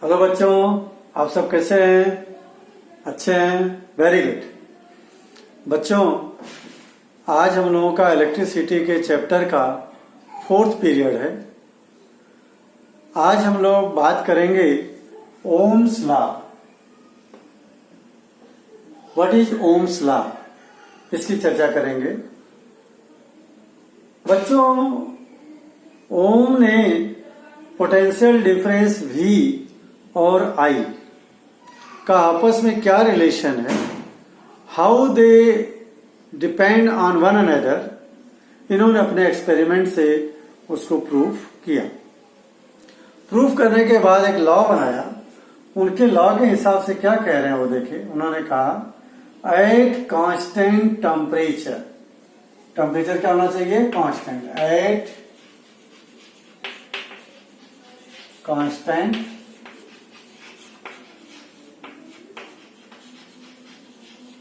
Hello बच्चों, आप सब कैसे हैं? अच्छे हैं? Very good. बच्चों, आज हम लोगों का इलेक्ट्रिसिटी के चैप्टर का 4th पीरियड है। आज हम लोग बात करेंगे Ohm's law. What is Ohm's law, इसकी चर्चा करेंगे। बच्चों, ओम ने पोटेंशियल डिफरेंस V और I का आपस में क्या रिलेशन है, how they depend on one another, इन्होंने अपने एक्सपेरिमेंट से उसको प्रूफ किया। प्रूफ करने के बाद एक लॉ बनाया। उनके लॉ के हिसाब से क्या कह रहे हैं वो देखिए। उन्होंने कहा एट कांस्टेंट टेम्परेचर, टेम्परेचर क्या होना चाहिए? कांस्टेंट। एट कांस्टेंट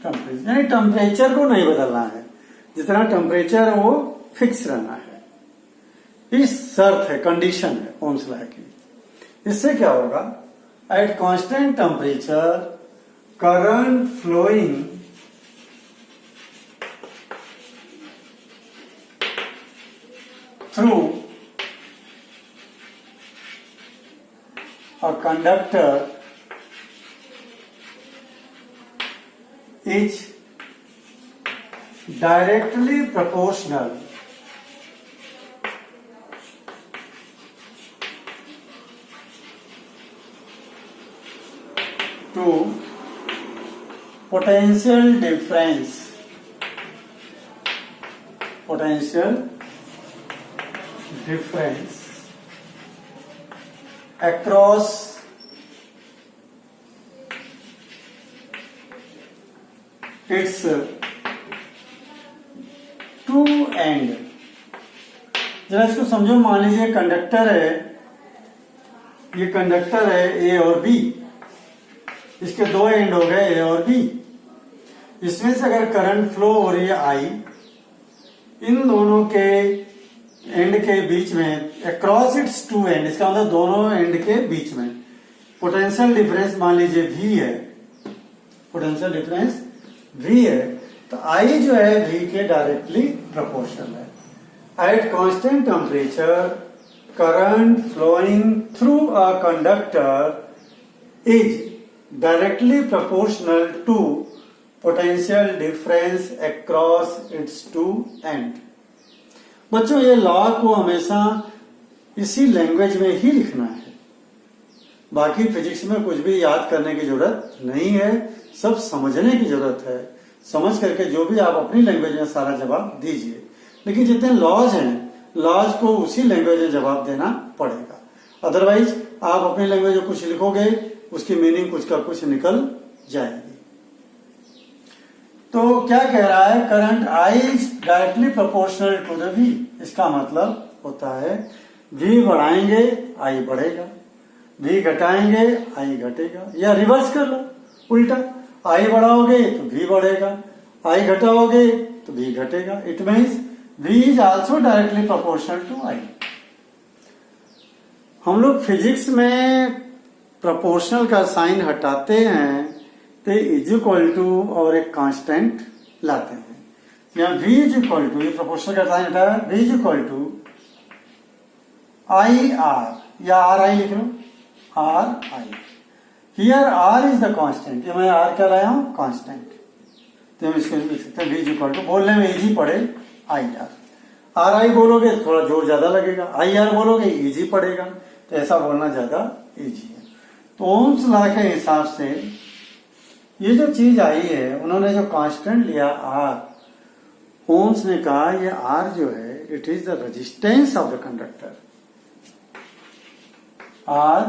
टेम्परेचर, यानी टेम्परेचर को नहीं बदलना है, जितना टेम्परेचर है वो फिक्स रहना है। इस शर्त है, कंडीशन है ओम्स लॉ की। इससे क्या होगा? At constant temperature current flowing through a conductor is directly proportional to potential difference across its two end। जरा इसको समझो। मान लीजिए कंडक्टर है, ये कंडक्टर है ए और बी, इसके दो एंड हो गए ए और बी। इसमें से अगर करंट फ्लो हो रही है आई, इन दोनों के एंड के बीच में अक्रॉस इट्स टू एंड, इसका मतलब दोनों एंड के बीच में पोटेंशियल डिफरेंस मान लीजिए V है, पोटेंशियल डिफरेंस V है, तो I जो है V के डायरेक्टली प्रोपोर्शनल है। At constant temperature current flowing through a conductor is directly proportional to potential difference across its two end. बच्चों, ये लॉ को हमेशा इसी लैंग्वेज में ही लिखना है। बाकी फिजिक्स में कुछ भी याद करने की जरूरत नहीं है, सब समझने की जरूरत है। समझ करके जो भी आप अपनी लैंग्वेज में सारा जवाब दीजिए, लेकिन जितने लॉज हैं, लॉज को उसी लैंग्वेज में जवाब देना पड़ेगा। अदरवाइज आप अपनी लैंग्वेज में कुछ लिखोगे, उसकी मीनिंग कुछ का कुछ निकल जाएगी। तो क्या कह रहा है? Current I is directly proportional to the V। इसका मतलब होता है V बढ़ाएंगे I बढ़ेगा, V घटाएंगे I घटेगा। या रिवर्स कर लो, उल्टा, I बढ़ाओगे तो V बढ़ेगा, I घटाओगे तो V घटेगा। It means V is also directly proportional to I। हम लोग फिजिक्स में प्रोपोर्शनल का साइन हटाते हैं तो इज इक्वल टू और एक कांस्टेंट लाते हैं। यहाँ V इज इक्वल टू, ये प्रोपोर्शनल का साइन हटाया, V is equal to I R, या R I लिख लो, R I। Here R is the constant, ये मैं R क्या लाया हूं? कांस्टेंट। तो हम इसको लिख सकते हैं V इज इक्वल टू, बोलने में इजी पड़े I R। R I बोलोगे तो थोड़ा जोर ज्यादा लगेगा, I R बोलोगे इजी पड़ेगा, तो ऐसा बोलना ज्यादा इजी है। तो ओम्स लॉ के हिसाब से ये जो चीज आई है, उन्होंने जो कांस्टेंट लिया R, ओम्स ने कहा ये R जो है it is the resistance of the conductor. R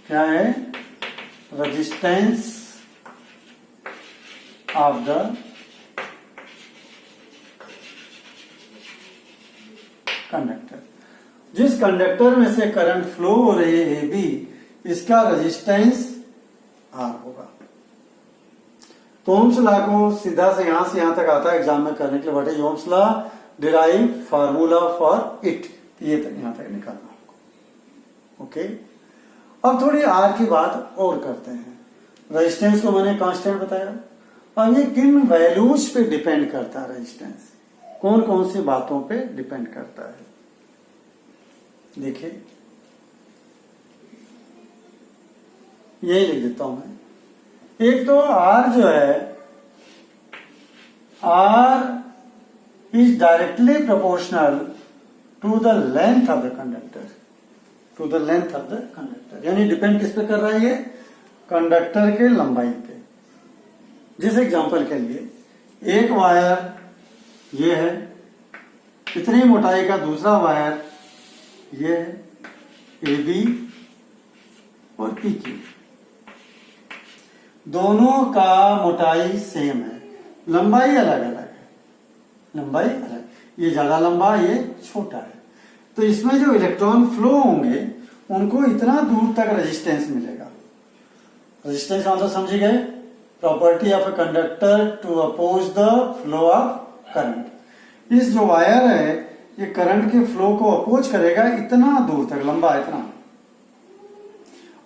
क्या है? Resistance of the conductor. जिस कंडक्टर में से करंट फ्लो हो रही है AB, इसका रेजिस्टेंस R होगा। तो ओम्स लॉ को सीधा से यहां तक आता है एग्जाम में करने के लिए। What is Ohm's law? Derive formula for it, ये तक यहां तक निकालना होगा। ओके। अब थोड़ी आर की बात और करते हैं। रेजिस्टेंस को मैंने कांस्टेंट बताया। अब ये किन वैल्यूज पे डिपेंड करता है रेजिस्टेंस, कौन कौन सी बातों पे डिपेंड करता है। देखिए यही लिख देता हूं मैं। एक तो आर जो है, R is directly proportional to the length of the conductor, to the length of the conductor, यानी डिपेंड किस पे कर रहा है ये, कंडक्टर के लंबाई पे। जिस एग्जांपल के लिए एक वायर ये है, इतनी मोटाई का दूसरा वायर ये है, ए बी और पी क्यू, दोनों का मोटाई सेम है, लंबाई अलग अलग है, लंबाई अलग, ये ज्यादा लंबा ये छोटा है। तो इसमें जो इलेक्ट्रॉन फ्लो होंगे उनको इतना दूर तक रेजिस्टेंस मिलेगा। रेजिस्टेंस मतलब समझे गए, property of a conductor to oppose the flow of current. इस जो वायर है ये करंट के फ्लो को अपोज करेगा इतना दूर तक, लंबा इतना,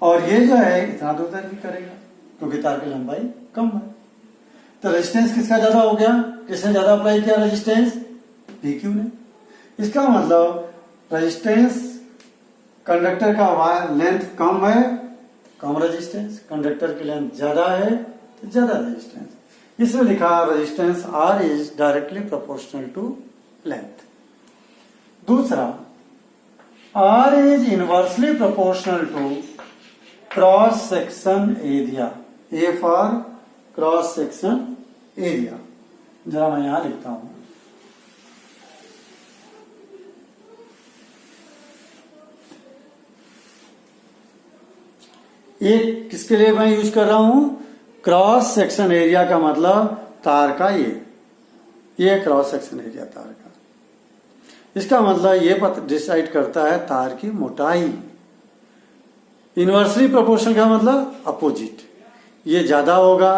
और ये जो है इतना दूर तक भी करेगा क्योंकि तार की लंबाई कम है। तो रेजिस्टेंस किसका ज्यादा हो गया, किसने ज्यादा अप्लाई किया रेजिस्टेंस, पीक्यू ने। इसका मतलब रेजिस्टेंस, कंडक्टर का लेंथ कम है, कम रेजिस्टेंस, कंडक्टर की लेंथ ज्यादा है तो ज्यादा रेजिस्टेंस। इसमें लिखा resistance R is directly proportional to length. दूसरा, R is inversely proportional to cross section area, A for cross section area. जरा मैं यहां लिखता हूं, ये किसके लिए मैं यूज कर रहा हूं, क्रॉस सेक्शन एरिया का मतलब तार का ये क्रॉस सेक्शन एरिया तार का। इसका मतलब ये डिसाइड करता है तार की मोटाई। इनवर्सली प्रोपोर्शनल का मतलब अपोजिट, ये ज्यादा होगा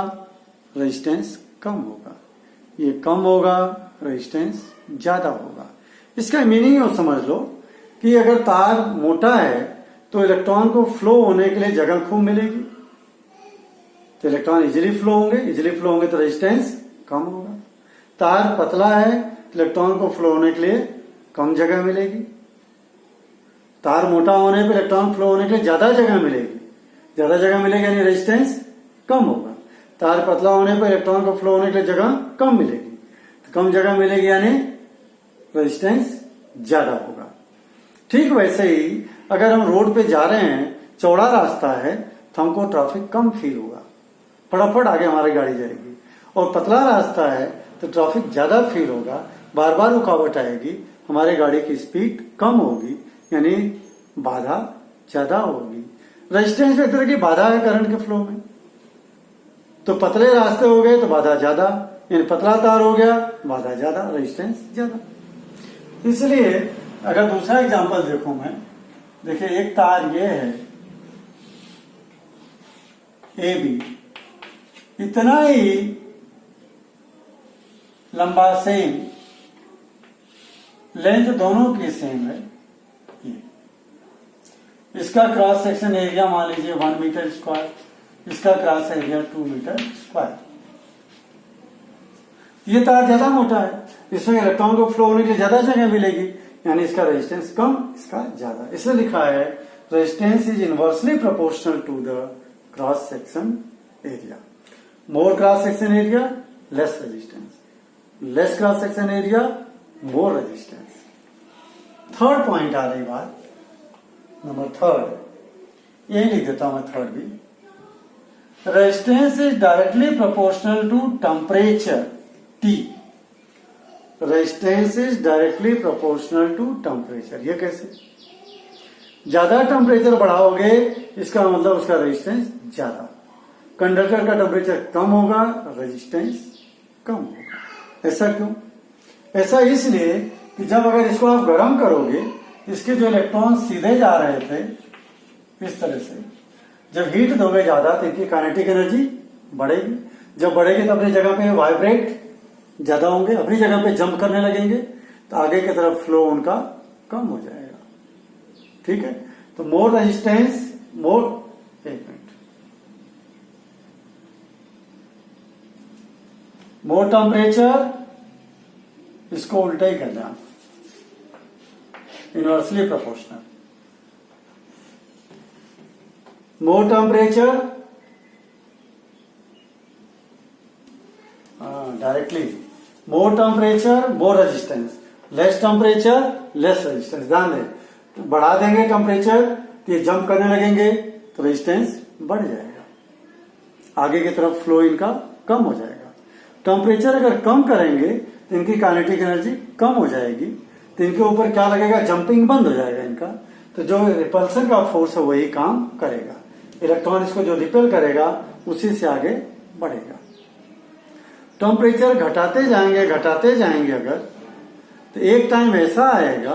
रेजिस्टेंस कम होगा, ये कम होगा रेजिस्टेंस ज्यादा होगा। इसका मीनिंग और समझ लो कि अगर तार मोटा है तो इलेक्ट्रॉन को फ्लो होने के लिए जगह खूब मिलेगी, तो इलेक्ट्रॉन इजीली फ्लो होंगे तो रेजिस्टेंस कम होगा। तार पतला है, इलेक्ट्रॉन को फ्लो होने के लिए कम जगह मिलेगी। तार मोटा होने पर इलेक्ट्रॉन फ्लो होने के लिए ज्यादा जगह मिलेगी यानी रेजिस्टेंस कम होगा। तार पतला होने पर इलेक्ट्रॉन को फ्लो होने के लिए जगह कम मिलेगी, तो कम जगह मिलेगी यानी रेजिस्टेंस ज्यादा होगा। ठीक वैसे ही अगर हम रोड पे जा रहे हैं, चौड़ा रास्ता है तो हमको ट्रैफिक कम फील होगा, फटाफट आगे हमारी गाड़ी जाएगी। और पतला रास्ता है तो ट्रैफिक ज्यादा फील होगा, बार बार रुकावट आएगी, हमारी गाड़ी की स्पीड कम होगी यानी बाधा ज्यादा होगी। रेजिस्टेंस एक तरह की बाधा है करंट के फ्लो में। तो पतले रास्ते हो गए तो बाधा ज्यादा, यानी पतला तार हो गया बाधा ज्यादा, रेजिस्टेंस ज्यादा। इसलिए अगर दूसरा एग्जांपल देखूं मैं, देखिए एक तार ये है ए बी, इतना ही लंबा सेम, लेंथ दोनों की सेम है। इसका क्रॉस सेक्शन एरिया मान लीजिए 1 मीटर स्क्वायर, इसका क्रॉस एरिया 2 मीटर स्क्वायर। ये तार ज्यादा मोटा है, इसमें इलेक्ट्रॉन को फ्लो होने के लिए ज्यादा जगह मिलेगी यानी इसका रेजिस्टेंस कम, इसका ज्यादा। इसलिए लिखा है resistance is inversely proportional to the cross section area. More cross section area less resistance, less cross section area more resistance. Third point आ रही बात, नंबर थर्ड, यही लिख देता हूं मैं थर्ड भी। Resistance is directly proportional to temperature T। Resistance is directly proportional to temperature. ये कैसे? ज्यादा टेम्परेचर बढ़ाओगे इसका मतलब उसका रेजिस्टेंस ज्यादा, कंडक्टर का टेम्परेचर कम होगा रेजिस्टेंस कम होगा। ऐसा क्यों? ऐसा इसलिए कि जब अगर इसको आप गर्म करोगे, इसके जो इलेक्ट्रॉन सीधे जा रहे थे इस तरह से, जब हीट दोगे ज्यादा तो इनकी काइनेटिक एनर्जी बढ़ेगी, जब बढ़ेगी तो अपनी जगह पे वाइब्रेट ज्यादा होंगे, अपनी जगह पे जंप करने लगेंगे, तो आगे की तरफ फ्लो उनका कम हो जाएगा। ठीक है, तो मोर रेजिस्टेंस मोर, एक मिनट, मोर टेम्परेचर, इसको उल्टा ही करना, inversely proportional. More temperature, directly more temperature more resistance, less temperature less resistance. ध्यान दें, तो बढ़ा देंगे टेम्परेचर तो ये जंप करने लगेंगे तो रेजिस्टेंस बढ़ जाएगा, आगे की तरफ फ्लो इनका कम हो जाएगा। टेम्परेचर अगर कम करेंगे तो इनकी काइनेटिक एनर्जी कम हो जाएगी, तो इनके ऊपर क्या लगेगा, जंपिंग बंद हो जाएगा इनका, तो जो रिपल्सन का फोर्स है वही काम करेगा, इलेक्ट्रॉन इसको जो रिपेल करेगा उसी से आगे बढ़ेगा। टेम्परेचर घटाते जाएंगे अगर, तो एक टाइम ऐसा आएगा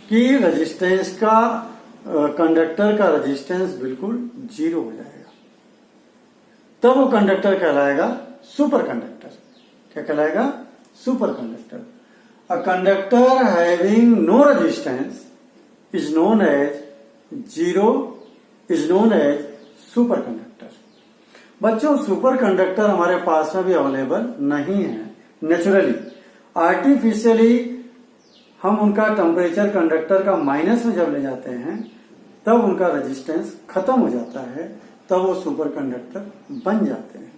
कि रेजिस्टेंस का, कंडक्टर का रेजिस्टेंस बिल्कुल जीरो हो जाएगा, तब वो कंडक्टर कहलाएगा सुपर कंडक्टर। क्या कहलाएगा, superconductor. A conductor having no resistance is known as zero, is known as superconductor. बच्चों, सुपर कंडक्टर हमारे पास में भी अवेलेबल नहीं है नेचुरली, आर्टिफिशियली हम उनका टेम्परेचर कंडक्टर का माइनस में जब ले जाते हैं तब उनका रेजिस्टेंस खत्म हो जाता है, तब वो सुपर कंडक्टर बन जाते हैं।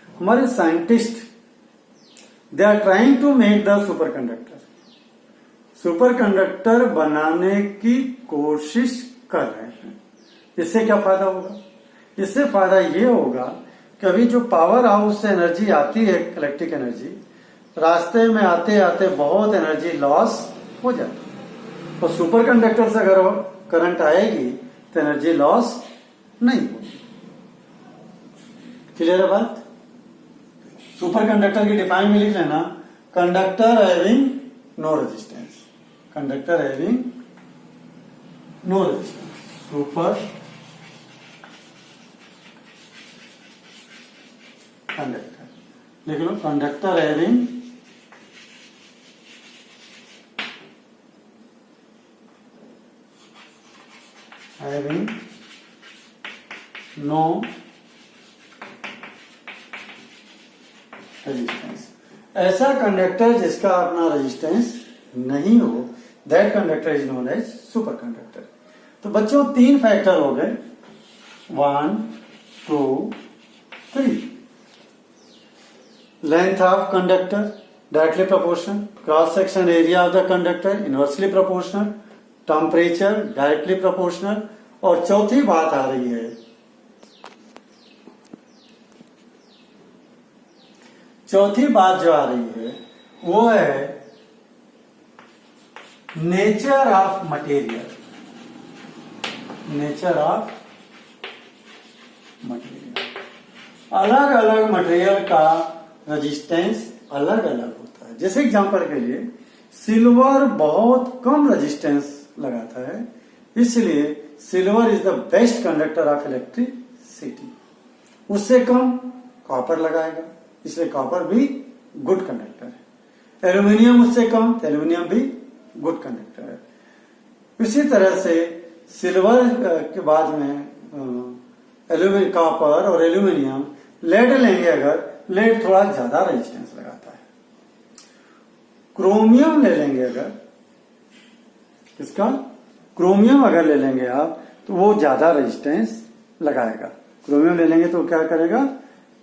हमारे scientist they are trying to make the superconductor, superconductor बनाने की कोशिश कर रहे हैं। इससे क्या फायदा होगा, इससे फायदा ये होगा कि अभी जो पावर हाउस से एनर्जी आती है, इलेक्ट्रिक एनर्जी, रास्ते में आते आते बहुत एनर्जी लॉस हो जाती है, और सुपर कंडक्टर से अगर करंट आएगी तो एनर्जी लॉस नहीं होगी। क्लियर है बात। सुपर कंडक्टर की डिफाइन में लिख लेना, conductor having no resistance, conductor having no resistance, superconductor. लिख लो, कंडक्टर हैविंग नो रेजिस्टेंस। ऐसा कंडक्टर जिसका अपना रेजिस्टेंस नहीं हो, that conductor is known as superconductor. तो बच्चों, 3 फैक्टर हो गए, 1 2 3। Length of conductor directly proportional, cross section area of the conductor inversely proportional, temperature directly proportional, और चौथी बात आ रही है, चौथी बात जो आ रही है वो है nature of material, nature of material. अलग अलग मटेरियल का रेजिस्टेंस अलग अलग होता है। जैसे एग्जांपल के लिए, सिल्वर बहुत कम रेजिस्टेंस लगाता है, इसलिए silver is the best conductor of electricity. उससे कम कॉपर लगाएगा, इसलिए कॉपर भी गुड कंडक्टर है। एल्यूमिनियम उससे कम, तो एल्यूमिनियम भी गुड कंडक्टर है। इसी तरह से सिल्वर के बाद में कॉपर और एल्यूमिनियम, लेड लेंगे अगर, लेड थोड़ा ज्यादा रेजिस्टेंस लगाता है। क्रोमियम ले लेंगे अगर, किसका, क्रोमियम अगर ले लेंगे आप, तो वो ज्यादा रेजिस्टेंस लगाएगा। क्रोमियम ले लेंगे तो क्या करेगा,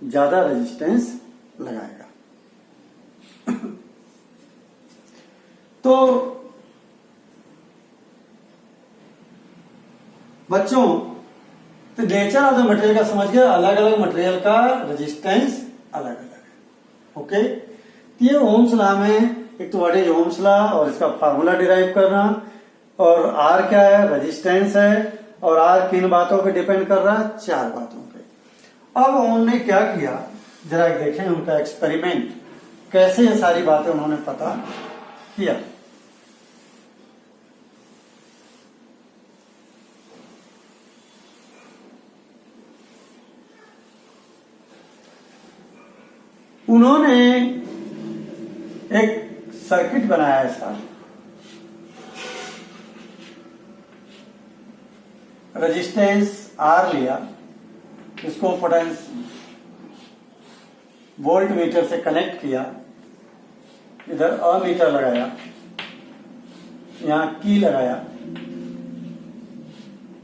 ज्यादा रेजिस्टेंस लगाएगा। तो बच्चों, तो नेचर ऑफ द मटेरियल का समझ गए, अलग अलग मटेरियल का रेजिस्टेंस अलग अलग है। ओके, तो ये ओम्स लॉ में एक तो व्हाट इज ओम्स लॉ और इसका फार्मूला डिराइव करना, और आर क्या है, रेजिस्टेंस है, और आर किन बातों पे डिपेंड कर रहा है, 4 बातों पे। अब उन्होंने क्या किया, जरा देखें उनका एक्सपेरिमेंट, कैसे ये सारी बातें उन्होंने पता किया। उन्होंने एक सर्किट बनाया ऐसा, रेजिस्टेंस आर लिया, इसको पोटेंस वोल्ट मीटर से कनेक्ट किया, इधर अमीटर लगाया, यहां की लगाया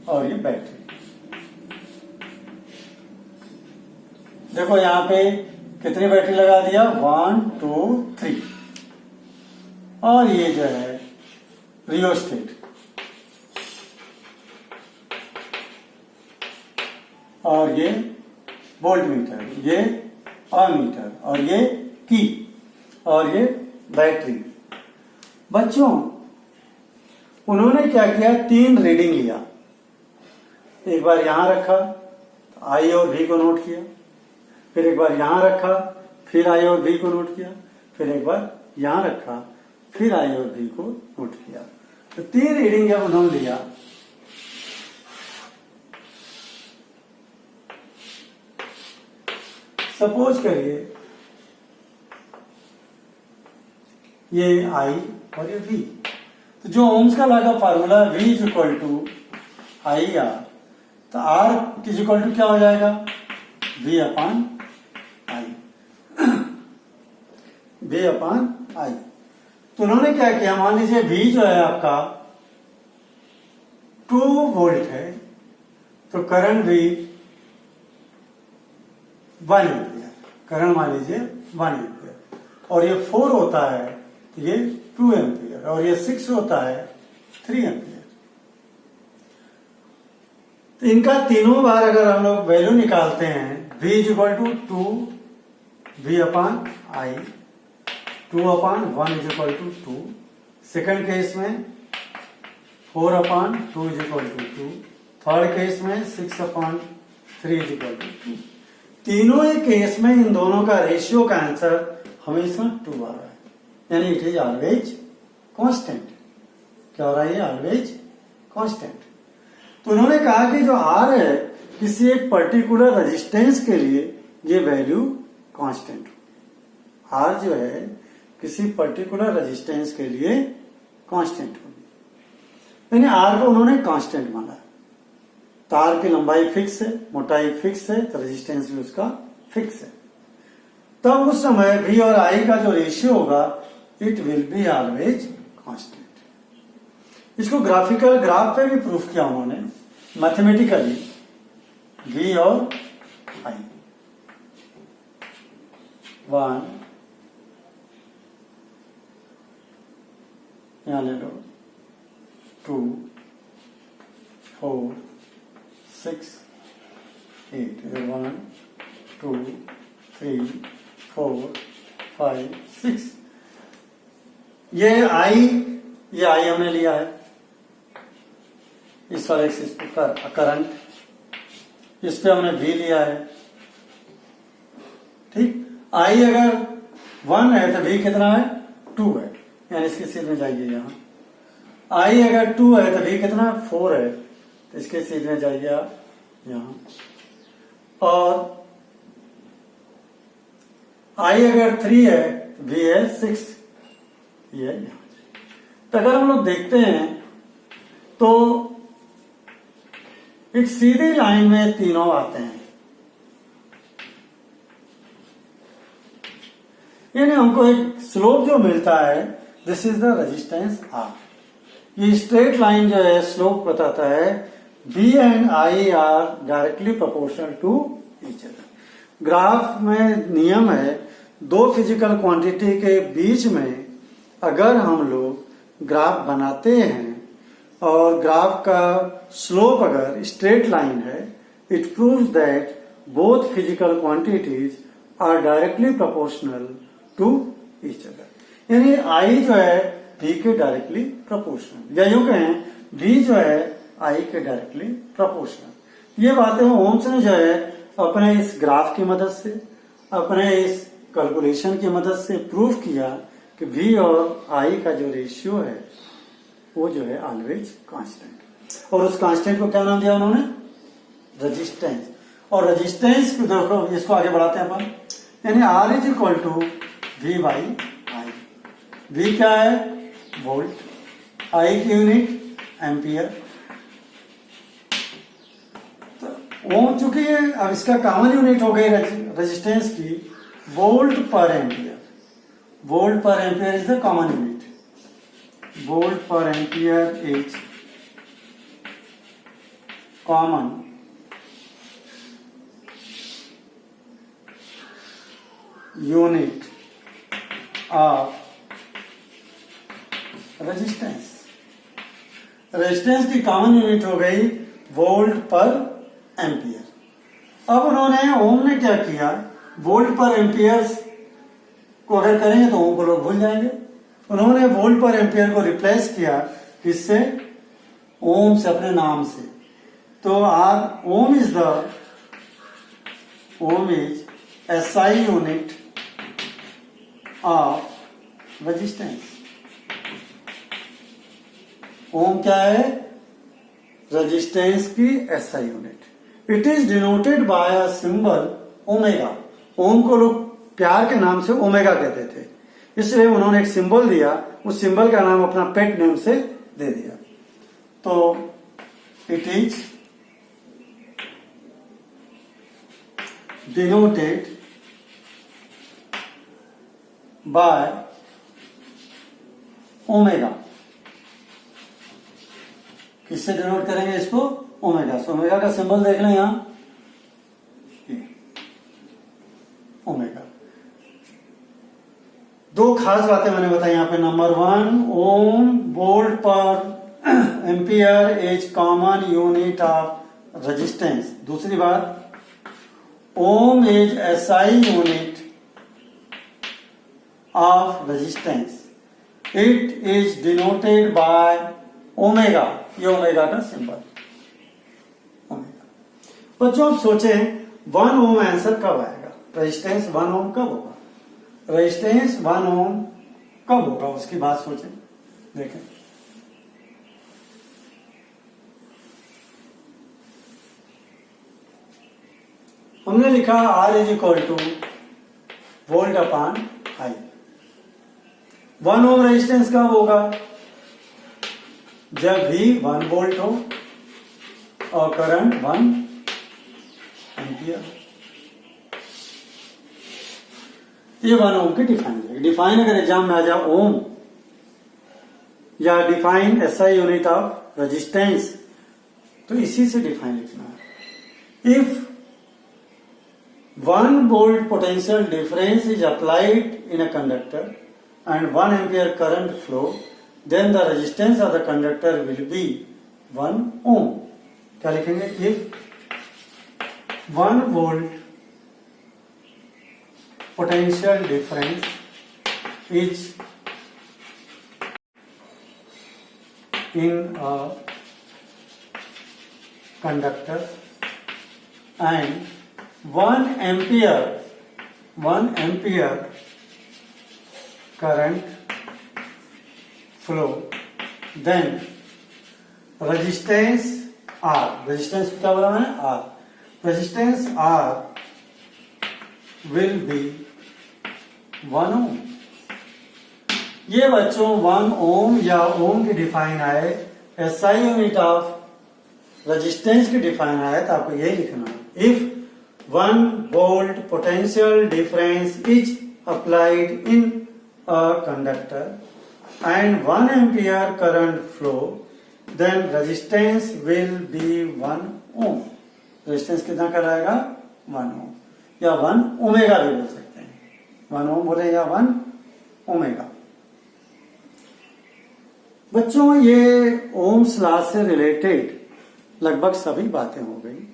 और ये बैटरी। देखो यहां पे कितनी बैटरी लगा दिया, 1 2 3, और ये जो है रियोस्टेट, और ये वोल्ट मीटर, ये अमीटर, और ये की, और ये बैटरी। बच्चों उन्होंने क्या किया, 3 रीडिंग लिया, एक बार यहां रखा, आई और भी को नोट किया, फिर एक बार यहां रखा, फिर आई और भी को नोट किया, फिर एक बार यहां रखा, फिर आई और भी को नोट किया। तो 3 रीडिंग जब उन्होंने लिया, सपोज करिए ये आई और ये वी, तो जो ओम्स का लॉ का formula V is equal to I R, तो R इज इक्वल टू क्या हो जाएगा, V upon I, V upon I. तो उन्होंने क्या किया, मान लीजिए V जो है आपका 2 वोल्ट है, तो करंट भी 1 एम्पियर, करंट मान लीजिए 1 एम्पियर, और ये 4 होता है तो ये 2 एम्पियर, और ये 6 होता है 3 एम्पियर। तो इनका तीनों बार अगर हम लोग वैल्यू निकालते हैं, V is equal to 2 V upon I, 2 upon 1 is equal to 2, second case में 4 upon 2 is equal to 2, third case में 6 अपॉन 3 इज इक्वल टू 2। तीनों ही केस में इन दोनों का रेशियो का आंसर हमेशा 2 आ रहा है, यानी इट इज ऑलवेज कांस्टेंट। क्या हो रहा है, ऑलवेज कांस्टेंट। तो उन्होंने कहा कि जो R है किसी एक पर्टिकुलर रेजिस्टेंस के लिए ये वैल्यू कांस्टेंट होगी। R जो है किसी पर्टिकुलर रेजिस्टेंस के लिए कांस्टेंट होगी, यानी R को उन्होंने कांस्टेंट माना है। तार की लंबाई फिक्स है, मोटाई फिक्स है, तो रेजिस्टेंस भी उसका फिक्स है। तब उस समय V और I का जो रेशियो होगा, it will be always constant. इसको ग्राफिकल ग्राफ पे भी प्रूफ किया उन्होंने, मैथमेटिकली, V और I। 1 यहां ले लो, 2 4 6 8, 1 2 3 4 5 6, ये आई हमने लिया है, इस वाले एक्सिस पर करंट, इस पे हमने V लिया है, ठीक। आई अगर 1 है तो V कितना है, 2 है, यानी इसके सीध में जाइए यहां। आई अगर 2 है तो V कितना है, 4 है, तो इसके सीध में जाइए आप यहां। और आई अगर 3 है तो V है 6, ये यहां। तो अगर हम लोग देखते हैं तो एक सीधी लाइन में तीनों आते हैं, यानी हमको एक स्लोप जो मिलता है, this is the resistance R। ये स्ट्रेट लाइन जो है स्लोप बताता है V and I are directly proportional to each other. Graph में नियम है, दो फिजिकल क्वांटिटी के बीच में अगर हम लोग ग्राफ बनाते हैं और ग्राफ का स्लोप अगर स्ट्रेट लाइन है, it proves that both physical quantities are directly proportional to each other. यानी I जो है V के डायरेक्टली प्रोपोर्शनल, या यूं कहें V जो है I के डायरेक्टली प्रोपोर्शनल। ये बातें ओम्स ने जो है अपने इस ग्राफ की मदद से, अपने इस कैलकुलेशन की मदद से प्रूव किया कि V और I का जो रेशियो है वो जो है ऑलवेज कांस्टेंट। और उस कांस्टेंट को क्या नाम दिया उन्होंने, रेजिस्टेंस। और रेजिस्टेंस को देखो, इसको आगे बढ़ाते हैं अपन, यानी R is equal to V by I। V क्या है, वोल्ट, I की यूनिट एम्पियर। तो ओम चूंकि अब इसका कॉमन यूनिट हो गई रेजिस्टेंस की volt per ampere, volt per ampere is the common unit, volt per ampere is common unit of resistance. Resistance की कॉमन यूनिट हो गई वोल्ट पर एम्पियर। अब उन्होंने ओम ने क्या किया, वोल्ट पर एम्पियर को अगर करेंगे तो ओम को लोग भूल जाएंगे, उन्होंने वोल्ट पर एम्पियर को रिप्लेस किया किससे, ओम से, अपने नाम से। तो R ohm is SI unit of resistance. Ohm क्या है, रेजिस्टेंस की SI unit. It is denoted by a symbol omega. Ohm को लोग प्यार के नाम से ओमेगा कहते थे, इसलिए उन्होंने एक सिंबल दिया, उस सिंबल का नाम अपना पेट नेम से दे दिया। तो it is denoted by omega. किससे डिनोट करेंगे इसको, ओमेगा से। ओमेगा का सिंबल देख लें यहां, ओमेगा। दो खास बातें मैंने बताई यहां पे। Number 1, ohm volt per ampere is common unit of resistance. दूसरी बात, ohm is SI unit of resistance. It is denoted by omega, ये ओमेगा का सिंबल, ओमेगा। बच्चों आप सोचें 1 ओम आंसर कब आएगा, रेजिस्टेंस 1 ओम कब होगा, रेजिस्टेंस 1 ओम कब होगा, उसकी बात सोचें। देखें, हमने लिखा R is equal two volt upon I. 1 ohm resistance कब होगा, जब भी 1 वोल्ट हो और करंट 1 एम्पियर। ये 1 ओम की डिफाइन है। डिफाइन अगर एग्जाम में आ जाए ओम या define SI unit of resistance, तो इसी से डिफाइन लिखना है। If 1 volt potential difference is applied in a conductor and 1 ampere current flow, then the resistance of the conductor will be 1 ohm. क्या लिखेंगे, if 1 volt potential difference is in a conductor and 1 ampere current flow, then resistance R, resistance क्या बोला मैंने, R, resistance R will be 1 ohm। ये बच्चों 1 ओम या ओम की define आए, एसआई यूनिट ऑफ रेजिस्टेंस की डिफाइन आए, तो आपको यही लिखना है। If 1 volt potential difference is applied in a conductor and 1 ampere current flow, then resistance will be 1 ohm। Resistance कितना कहलाएगा, 1 ओम, या 1 ओमेगा भी बोल सकते हैं। 1 ओम बोले या 1 ओमेगा। बच्चों ये ओम्स लॉ से रिलेटेड लगभग सभी बातें हो गई।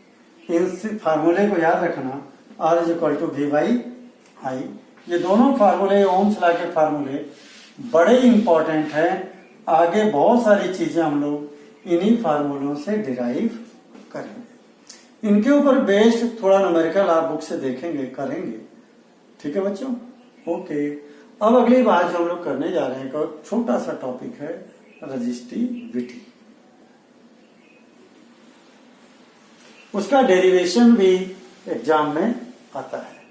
इन फार्मूले को याद रखना, R is equal to V by I. ये दोनों फार्मूले, ओम्स लॉ के फार्मूले बड़े इंपॉर्टेंट हैं। आगे बहुत सारी चीजें हम लोग इन्हीं फार्मूलों से डिराइव करेंगे। इनके ऊपर बेस्ड थोड़ा न्यूमेरिकल आप बुक से देखेंगे, करेंगे। ठीक है बच्चों, ओके। अब अगली बात जो हम लोग करने जा रहे हैं, एक छोटा सा टॉपिक है रजिस्टिविटी। उसका डेरिवेशन भी एग्जाम में आता है।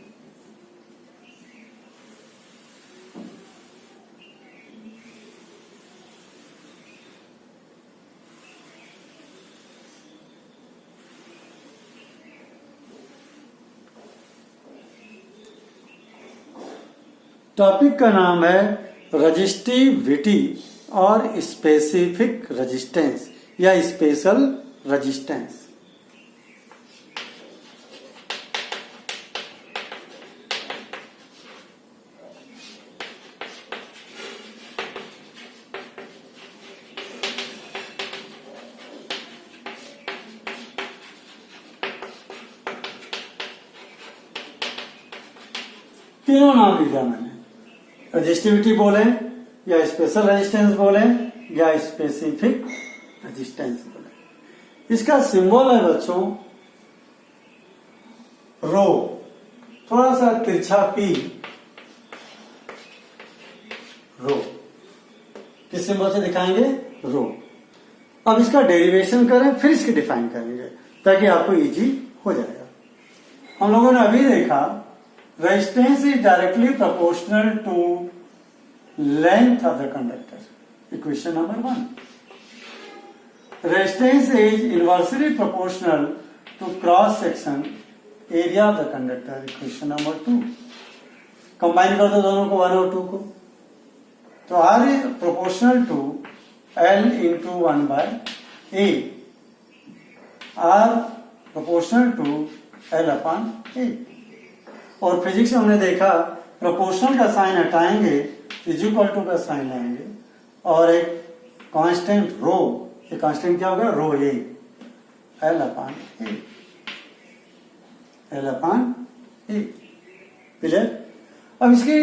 टॉपिक का नाम है रजिस्टिविटी और स्पेसिफिक रेजिस्टेंस या स्पेशल रेजिस्टेंस। तीनों नाम लिखा मैंने, रजिस्टिविटी बोले या स्पेशल रेजिस्टेंस बोले या स्पेसिफिक रेजिस्टेंस बोले। इसका सिंबल है बच्चों रो, थोड़ा सा तिरछा पी, रो। किस सिंबल से दिखाएंगे? रो। अब इसका डेरिवेशन करें फिर इसकी डिफाइन करेंगे ताकि आपको इजी हो जाएगा। हम लोगों ने अभी देखा resistance is directly proportional to length of the conductor, equation number 1। Resistance is inversely proportional to cross section area of the conductor, equation number 2। Combine कर दो दोनों को, 1 और 2 को, तो R is proportional to L into 1 by A, R proportional to L upon A. और physics में हमने देखा प्रोपोर्शनल का साइन हटाएंगे, इज इक्वल टू का साइन लाएंगे और एक कांस्टेंट रो, ये कांस्टेंट क्या होगा? रो ए, एल अपॉन ए, एल अपॉन ए। क्लियर? अब इसकी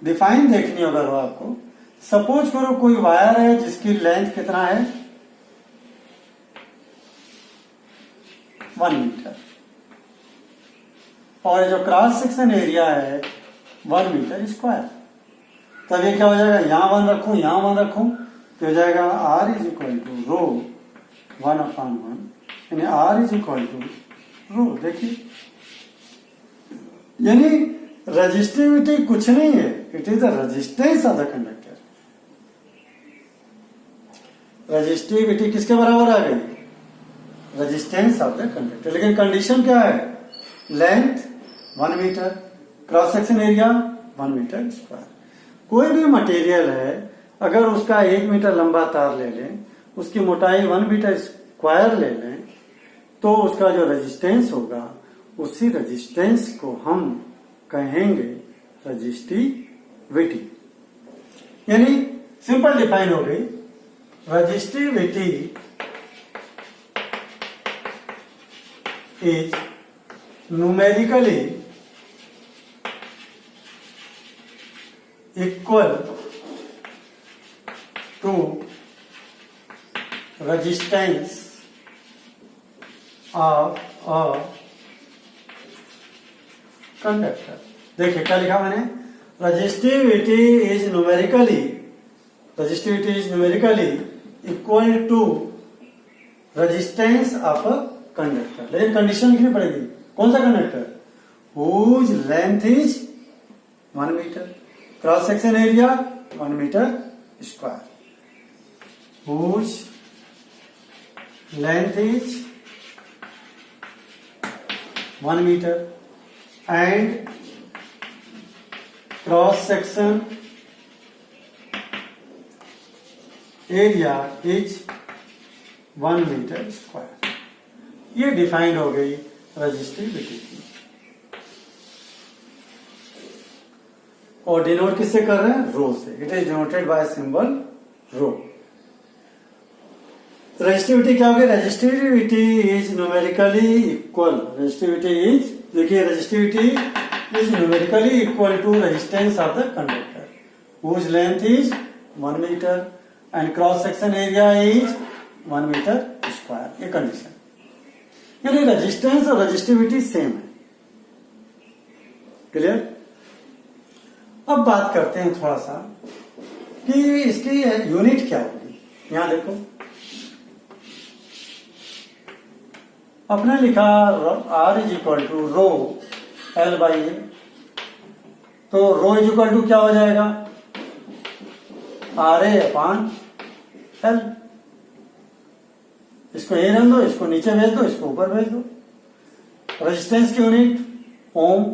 डिफाइन देखनी होगा रो आपको। सपोज करो कोई वायर है जिसकी लेंथ कितना है? 1 मीटर, और जो क्रॉस सेक्शन एरिया है 1 मीटर स्क्वायर। तब ये क्या हो जाएगा? यहां 1 रखूं, यहां 1 रखूं, तो हो जाएगा R is equal to rho 1 upon 1, यानी R is equal to rho. देखिए, यानी रजिस्टिविटी कुछ नहीं है, it is the resistance of the conductor. Resistivity किसके बराबर आ गई? Resistance of the conductor. लेकिन कंडीशन क्या है? Length 1 metre, cross section area 1 metre square. कोई भी मटेरियल है, अगर उसका 1 मीटर लंबा तार ले लें, उसकी मोटाई 1 मीटर स्क्वायर ले लें, तो उसका जो रेजिस्टेंस होगा उसी रेजिस्टेंस को हम कहेंगे रजिस्टिविटी। यानी सिंपल डिफाइन हो गई, resistivity is numerically equal to resistance of a conductor। देखिए क्या लिखा मैंने? Resistivity is numerically equal to resistance of a conductor. लेकिन कंडीशन लिखनी पड़ेगी। कौन सा conductor? Whose length is 1 metre, cross section area 1 metre square, whose length is 1 metre and cross section area is 1 metre square. ये defined हो गई resistivity की। और डिनोट किससे कर रहे हैं? रो से। It is denoted by symbol rho. Resistivity क्या होगी? Resistivity is numerically equal, resistivity is, देखिए resistivity is numerically equal to resistance of the conductor whose length is 1 metre and cross section area is 1 metre square. ये condition, यानी resistance और resistivity same है। Clear? अब बात करते हैं थोड़ा सा कि इसकी यूनिट क्या होगी। यहां देखो, अपने लिखा R is equal to rho L by A, तो रो इज इक्वल टू क्या हो जाएगा? R A upon L. इसको ए रहने दो, इसको नीचे भेज दो, इसको ऊपर भेज दो। रेजिस्टेंस की unit ohm,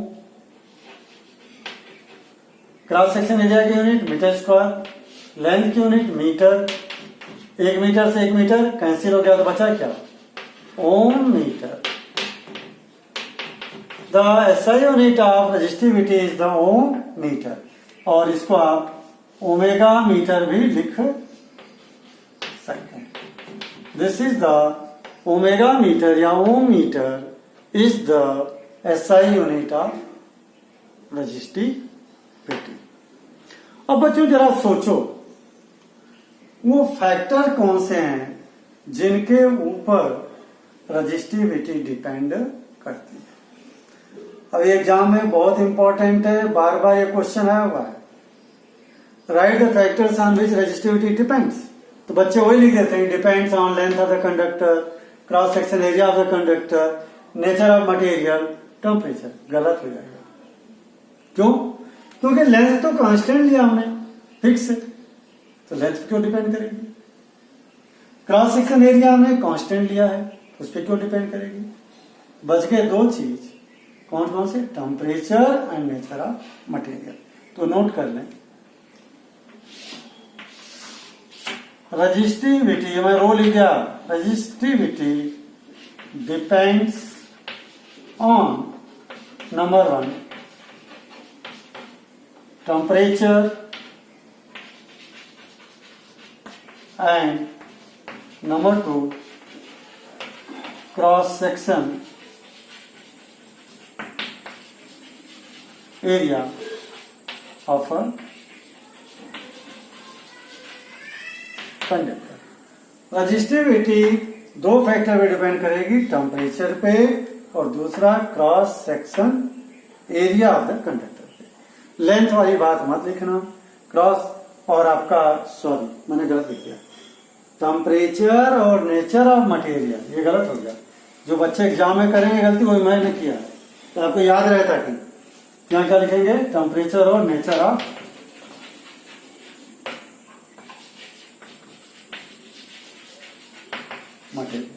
cross section area की यूनिट मीटर स्क्वायर, लेंथ की यूनिट मीटर, 1 मीटर से 1 मीटर कैंसिल हो गया तो बचा क्या, ohm metre. The SI unit of resistivity is the ohm metre, और इसको आप ओमेगा मीटर भी लिख सकते हैं। This is the omega metre या ohm metre is the SI unit of resistivity. अब बच्चों जरा सोचो, वो फैक्टर कौन से हैं जिनके ऊपर रजिस्टिविटी डिपेंड करती है। अब एग्जाम में बहुत इंपॉर्टेंट है, बार बार ये क्वेश्चन आया हुआ है, right the factors on which resistivity depends. तो बच्चे वही लिख देते हैं, depends on length of the conductor, cross section area of the conductor, nature of material, temperature. गलत हो जाएगा। क्यों? क्योंकि लेंथ तो कांस्टेंट लिया हमने, फिक्स है, तो लेंथ पे क्यों डिपेंड करेगी। क्रॉस सेक्शन एरिया हमने कांस्टेंट लिया है, उस पर क्यों डिपेंड करेगी। बच गए दो चीज, कौन कौन से, temperature and nature of material. तो नोट कर लें, रजिस्टिविटी मैं रो लिख दिया, resistivity depends on number 1 temperature and number 2 cross section area of a conductor. Resistivity दो फैक्टर पे डिपेंड करेगी, टेम्परेचर पे और दूसरा cross section area of the conductor. Length वाली बात मत लिखना, क्रॉस और आपका, सॉरी मैंने गलत लिख दिया, टेम्परेचर और नेचर ऑफ मटेरियल, ये गलत हो गया। जो बच्चे एग्जाम में करेंगे गलती, वही मैंने किया, तो आपको याद रहता कि यहाँ क्या लिखेंगे, टेम्परेचर और नेचर ऑफ मटेरियल।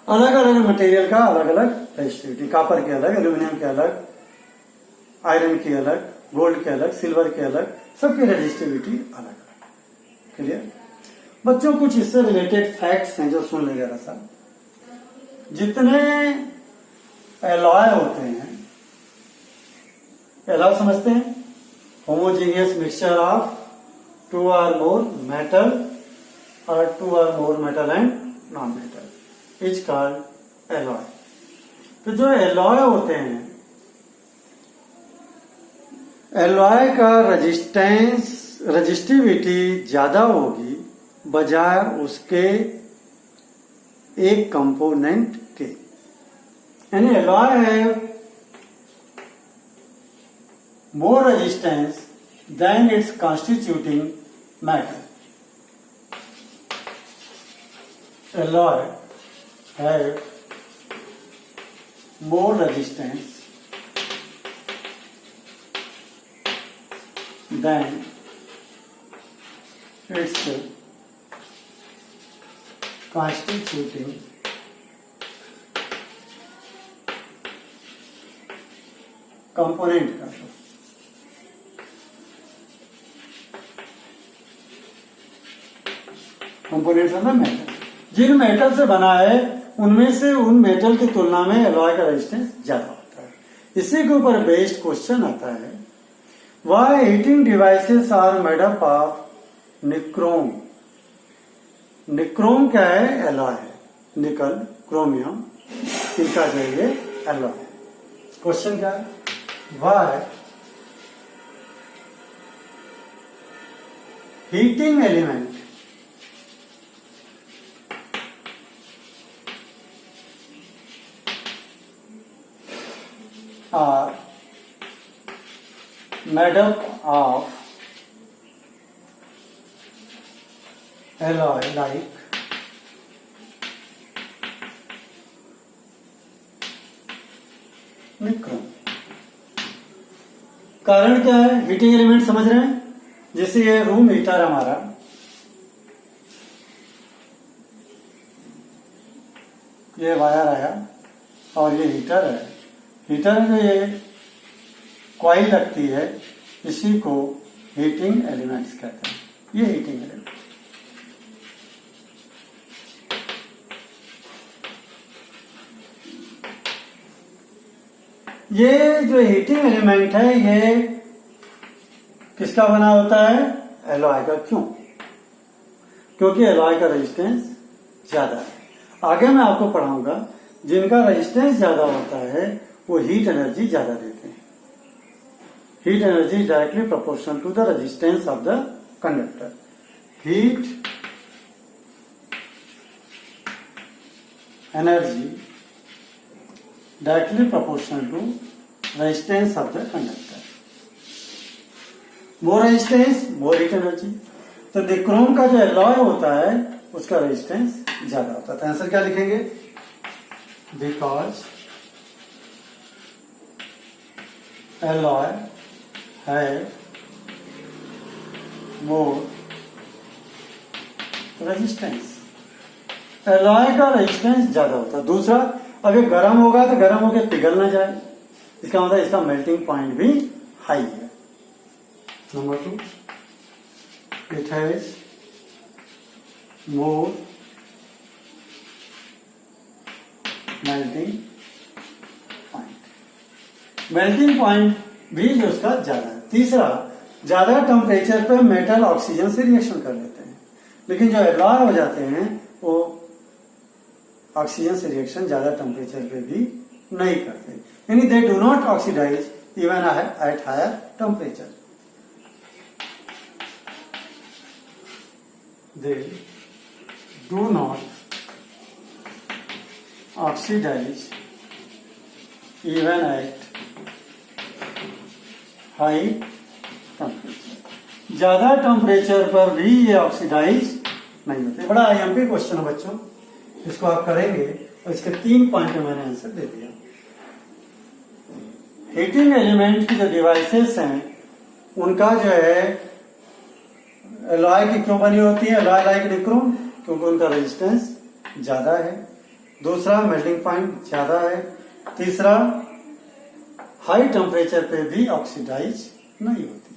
अलग अलग मटेरियल का अलग अलग रजिस्टिविटी, कॉपर के अलग, एल्यूमिनियम के अलग, आयरन की अलग, गोल्ड के अलग, सिल्वर के अलग, सबकी रजिस्टिविटी अलग अलग। क्लियर बच्चों? कुछ इससे रिलेटेड फैक्ट्स हैं जो सुन ले जरा सा। जितने एलॉय होते हैं, एलॉय समझते हैं, homogeneous mixture of 2 or more metal or 2 or more metal and non-metal is called alloy. तो जो एलॉय होते हैं, एलॉय का रजिस्टिविटी ज्यादा होगी बजाय उसके एक कंपोनेंट के, यानी एलॉय है more resistance then its constituting matter. Alloy है more resistance then its constituting component का। कंपोनेंट्स है ना मेटल, जिन मेटल से बना है उनमें से उन मेटल की तुलना में एलॉय का रेजिस्टेंस ज्यादा होता है। इसी के ऊपर बेस्ड क्वेश्चन आता है, Why heating devices are made up of nichrome? Nichrome क्या है, एलॉय है, निकल, क्रोमियम, इनका चाहिए एलॉय। क्वेश्चन क्या है, Why heating element are made up of alloy like nichrome. कारण क्या है, हीटिंग एलिमेंट समझ रहे हैं। जैसे ये रूम हीटर हमारा, ये वायर आया और ये हीटर है। हीटर में जो ये कॉइल लगती है इसी को हीटिंग एलिमेंट्स कहते हैं। ये हीटिंग एलिमेंट, ये जो हीटिंग एलिमेंट है ये किसका बना होता है? एलॉय का। क्यों? क्योंकि एलॉय का रेजिस्टेंस ज्यादा है। आगे मैं आपको पढ़ाऊंगा, जिनका रेजिस्टेंस ज्यादा होता है वो हीट एनर्जी ज्यादा देते हैं। Heat energy directly proportional to the resistance of the conductor. Heat energy directly proportional to resistance of the conductor. More resistance, more heat energy. तो निक्रोम का जो एलॉय होता है उसका रेजिस्टेंस ज्यादा होता है। तो आंसर क्या लिखेंगे? बिकॉज एलॉय है मोर रेजिस्टेंस। एलॉय का रेजिस्टेंस ज्यादा होता है। दूसरा, अब ये गर्म होगा तो गर्म होकर पिघल ना जाए, इसका मतलब इसका मेल्टिंग पॉइंट भी हाई है। Number 2, it has more melting point. Melting point भी जो उसका ज्यादा है। तीसरा, ज्यादा टेम्परेचर पे मेटल ऑक्सीजन से रिएक्शन कर लेते हैं, लेकिन जो एलॉय हो जाते हैं वो ऑक्सीजन से रिएक्शन ज्यादा टेम्परेचर पे भी नहीं करते, यानी they do not oxidise even at higher temperature. They do not oxidise even at high temperature. ज्यादा टेम्परेचर पर भी ये ऑक्सीडाइज नहीं होते। बड़ा आईएमपी क्वेश्चन है बच्चों, इसको आप करेंगे और इसके 3 पॉइंट में मैंने आंसर दे दिया। हीटिंग एलिमेंट की जो डिवाइसेस हैं उनका जो है एलॉय की क्यों बनी होती है? एलॉय लाइक निक्रोम, क्योंकि उनका रेजिस्टेंस ज्यादा है। दूसरा, मेल्टिंग पॉइंट ज्यादा है। तीसरा, हाई टेम्परेचर पे भी ऑक्सीडाइज नहीं होती।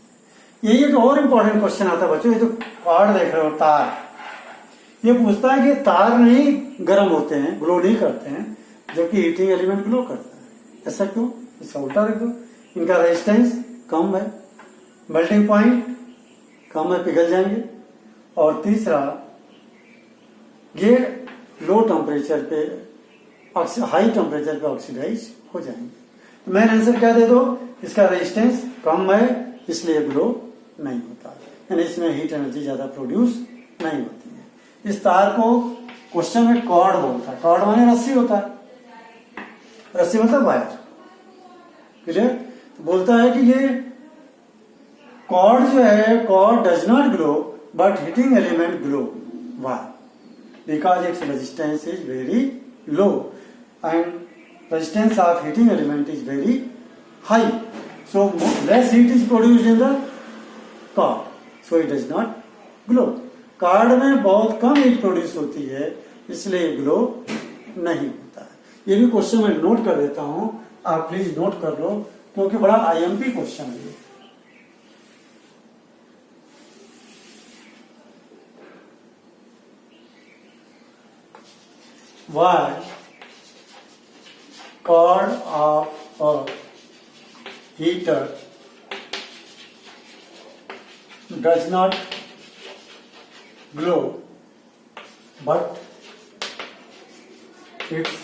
यही एक और इंपॉर्टेंट क्वेश्चन आता है बच्चों, ये जो कॉर्ड देख रहे हो, तार, ये पूछता है कि तार नहीं गर्म होते हैं, ग्लो नहीं करते हैं, जबकि हीटिंग एलिमेंट ग्लो करता है। ऐसा क्यों? इसका उल्टा रख दो। इनका रेजिस्टेंस कम है, मेल्टिंग पॉइंट कम है, पिघल जाएंगे। और तीसरा, ये लो टेम्परेचर पे, हाई टेम्परेचर पे ऑक्सीडाइज हो जाएंगे। तो मेन आंसर क्या दे दो? इसका रेजिस्टेंस कम है इसलिए ग्लो नहीं होता, यानी इसमें हीट एनर्जी ज्यादा प्रोड्यूस नहीं होती है। इस तार को क्वेश्चन में कॉर्ड बोलता है। कॉर्ड माने रस्सी होता है, रस्सी मतलब वायर। क्लियर? तो बोलता है कि ये कॉर्ड जो है, cord does not glow but heating element glow. Why? Because its resistance is very low and resistance of heating element is very high, so less heat is produced in the cord, so it does not glow. Cord में बहुत कम heat produce होती है इसलिए glow नहीं होता है। ये भी क्वेश्चन मैं नोट कर देता हूं, आप प्लीज नोट कर लो क्योंकि बड़ा आईएमपी क्वेश्चन है ये। Why cord of a heater does not glow but its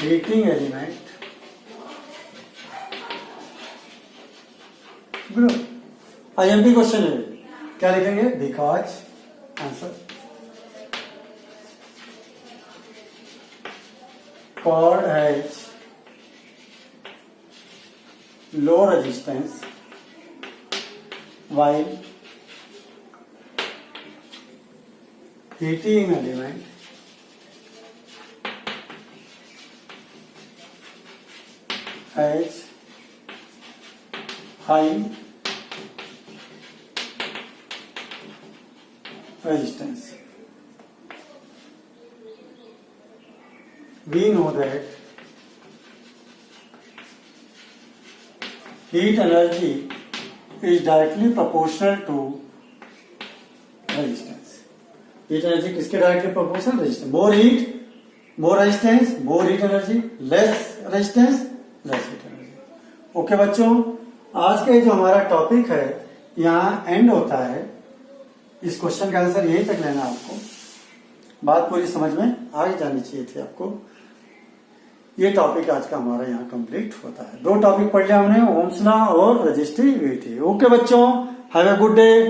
heating element glow? IMP question है, क्या लिखेंगे? Because answer cord has low resistance while heating element has high resistance. We know that heat energy is directly proportional to resistance. Heat energy किसके directly proportional? Resistance. More resistance more heat energy, less resistance less heat energy. Okay बच्चों, आज का जो हमारा topic है यहाँ and होता है। इस क्वेश्चन का आंसर यही तक लेना आपको। बात पूरी समझ में आगे जानी चाहिए थी आपको। ये टॉपिक आज का हमारा यहाँ कंप्लीट होता है। 2 टॉपिक पढ़ लिया हमने, ओम्स लॉ और रेजिस्टिविटी। ओके बच्चों, हैव ए गुड डे।